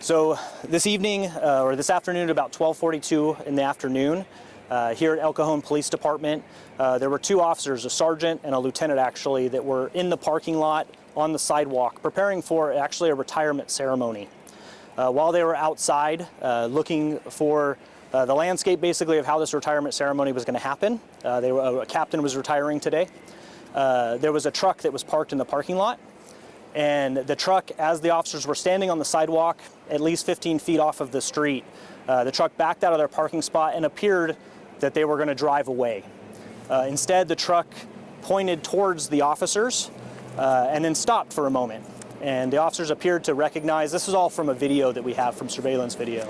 So this evening, or this afternoon, about 12:42 in the afternoon, here at El Cajon Police Department, there were two officers, a sergeant and a lieutenant actually, that were in the parking lot on the sidewalk preparing for actually a retirement ceremony. While they were outside looking for the landscape basically of how this retirement ceremony was going to happen, a captain was retiring today. There was a truck that was parked in the parking lot. And the truck, as the officers were standing on the sidewalk, at least 15 feet off of the street, the truck backed out of their parking spot and appeared that they were going to drive away. Instead, the truck pointed towards the officers and then stopped for a moment. And the officers appeared to recognize, this is all from a video that we have from surveillance video.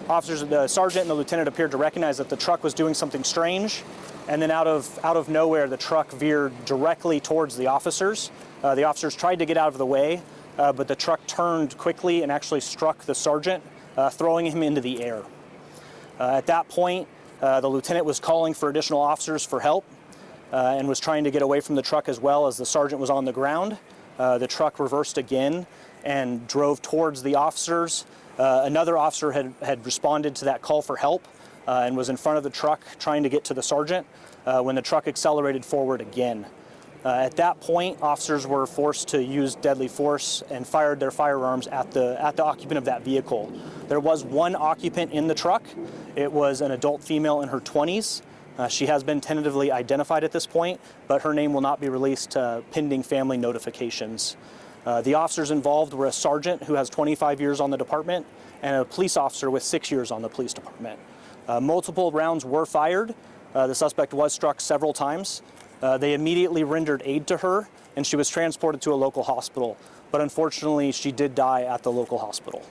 Officers, the sergeant and the lieutenant appeared to recognize that the truck was doing something strange. And then out of nowhere, the truck veered directly towards the officers. The officers tried to get out of the way, but the truck turned quickly and actually struck the sergeant, throwing him into the air. At that point, the lieutenant was calling for additional officers for help and was trying to get away from the truck as well as the sergeant was on the ground. The truck reversed again and drove towards the officers. Another officer had responded to that call for help and was in front of the truck trying to get to the sergeant when the truck accelerated forward again. At that point, officers were forced to use deadly force and fired their firearms at the occupant of that vehicle. There was one occupant in the truck. It was an adult female in her 20s. She has been tentatively identified at this point, but her name will not be released pending family notifications. The officers involved were a sergeant who has 25 years on the department and a police officer with 6 years on the police department. Multiple rounds were fired. The suspect was struck several times. They immediately rendered aid to her, and she was transported to a local hospital. But unfortunately, she did die at the local hospital.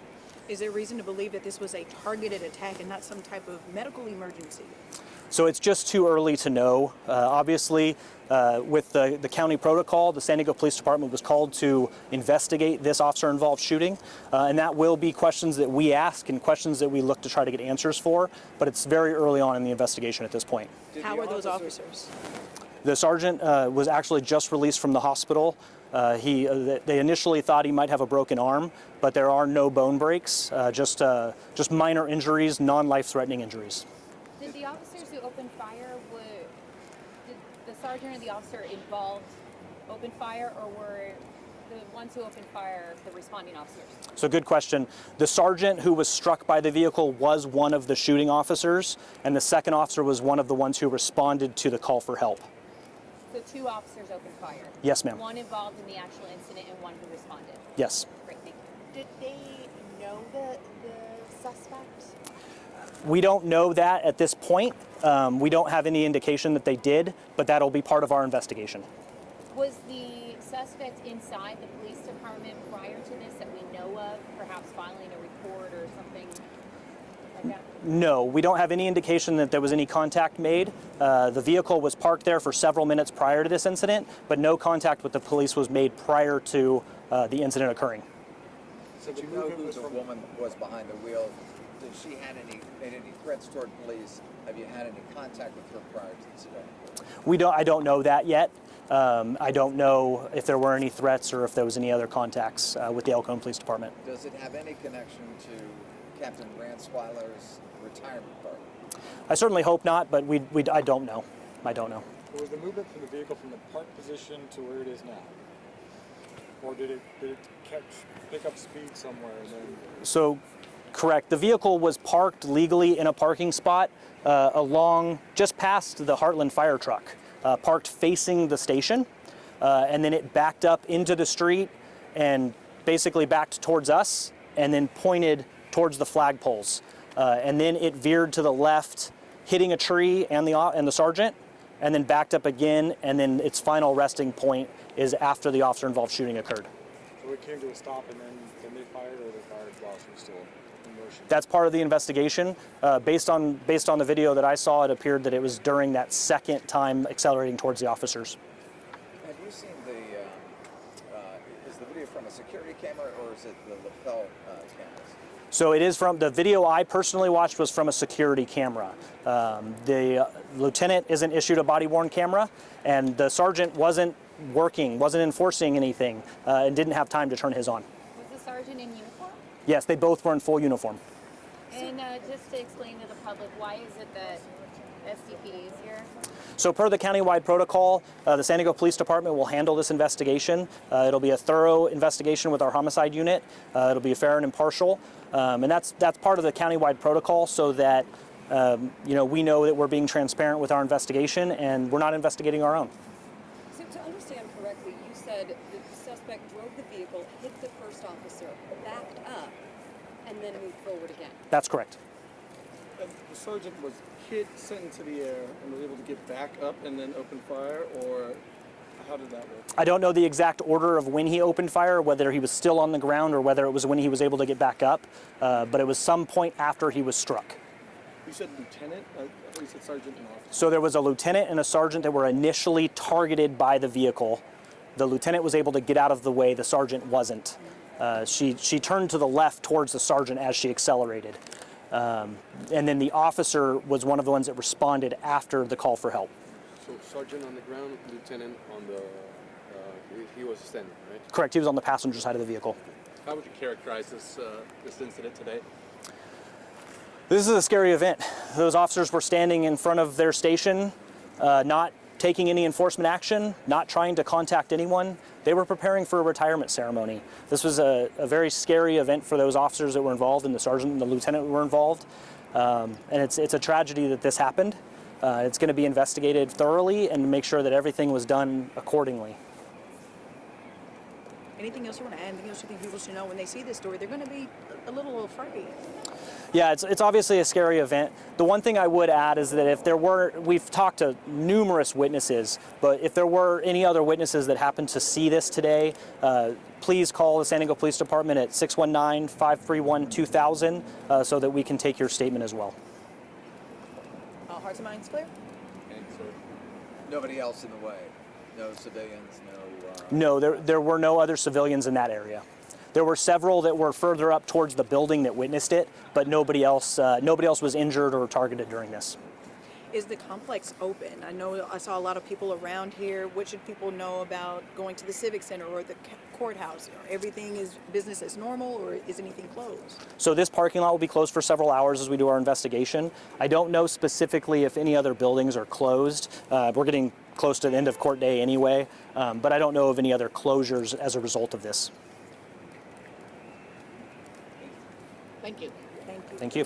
Is there reason to believe that this was a targeted attack and not some type of medical emergency? So it's just too early to know. Obviously, with the county protocol, the San Diego Police Department was called to investigate this officer-involved shooting, and that will be questions that we ask and questions that we look to try to get answers for, but it's very early on in the investigation at this point. How are those officers? The sergeant was actually just released from the hospital. They initially thought he might have a broken arm, but there are no bone breaks, just minor injuries, non-life-threatening injuries. Did the officers who opened fire, did the sergeant or the officer involved open fire, or were the ones who opened fire the responding officers? So good question. The sergeant who was struck by the vehicle was one of the shooting officers, and the second officer was one of the ones who responded to the call for help. So two officers opened fire? Yes, ma'am. One involved in the actual incident and one who responded? Yes. Great, thank you. Did they know the suspect? We don't know that at this point. We don't have any indication that they did, but that'll be part of our investigation. Was the suspect inside the police department prior to this that we know of, perhaps filing a report or something like that? No, we don't have any indication that there was any contact made. The vehicle was parked there for several minutes prior to this incident, but no contact with the police was made prior to the incident occurring. So do you know who the woman was behind the wheel? Did she made any threats toward police? Have you had any contact with her prior to today? I don't know that yet. I don't know if there were any threats or if there was any other contacts with the El Cajon Police Department. Does it have any connection to Captain Ransweiler's retirement party? I certainly hope not, but I don't know. I don't know. Was the movement from the vehicle from the park position to where it is now? Or did it pick up speed somewhere and then... So, correct. The vehicle was parked legally in a parking spot along just past the Heartland fire truck, parked facing the station, and then it backed up into the street and basically backed towards us and then pointed towards the flagpoles. And then it veered to the left, hitting a tree and the sergeant, and then backed up again, and then its final resting point is after the officer-involved shooting occurred. So it came to a stop and then they fired, or they fired while she was still in motion? That's part of the investigation. Based on the video that I saw, it appeared that it was during that second time accelerating towards the officers. Have you seen is the video from a security camera or is it the lapel cameras? So it is from, the video I personally watched was from a security camera. The lieutenant isn't issued a body-worn camera, and the sergeant wasn't enforcing anything, and didn't have time to turn his on. Was the sergeant in uniform? Yes, they both were in full uniform. And just to explain to the public, why is it that SCPD is here? So per the countywide protocol, the San Diego Police Department will handle this investigation. It'll be a thorough investigation with our homicide unit. It'll be fair and impartial. And that's part of the countywide protocol so that we know that we're being transparent with our investigation and we're not investigating our own. So to understand correctly, you said that the suspect drove the vehicle, hit the first officer, backed up, and then moved forward again. That's correct. The sergeant was hit, sent into the air, and was able to get back up and then open fire, or how did that work? I don't know the exact order of when he opened fire, whether he was still on the ground or whether it was when he was able to get back up, but it was some point after he was struck. You said lieutenant? I thought you said sergeant and officer. So there was a lieutenant and a sergeant that were initially targeted by the vehicle. The lieutenant was able to get out of the way, the sergeant wasn't. She turned to the left towards the sergeant as she accelerated. And then the officer was one of the ones that responded after the call for help. So sergeant on the ground, lieutenant on the, he was standing, right? Correct, he was on the passenger side of the vehicle. How would you characterize this incident today? This is a scary event. Those officers were standing in front of their station, not taking any enforcement action, not trying to contact anyone. They were preparing for a retirement ceremony. This was a very scary event for those officers that were involved and the sergeant and the lieutenant were involved. And it's a tragedy that this happened. It's going to be investigated thoroughly and make sure that everything was done accordingly. Anything else you want to add? Anything else you think people should know when they see this story? They're going to be a little afraid. Yeah, it's obviously a scary event. The one thing I would add is that if there were, we've talked to numerous witnesses, but if there were any other witnesses that happened to see this today, please call the San Diego Police Department at 619-531-2000 so that we can take your statement as well. Hearts and minds clear? Nobody else in the way? No civilians, No, there were no other civilians in that area. There were several that were further up towards the building that witnessed it, but nobody else was injured or targeted during this. Is the complex open? I know I saw a lot of people around here. What should people know about going to the Civic Center or the courthouse? Everything is business as normal, or is anything closed? So this parking lot will be closed for several hours as we do our investigation. I don't know specifically if any other buildings are closed. We're getting close to the end of court day anyway, but I don't know of any other closures as a result of this. Thank you. Thank you. Thank you.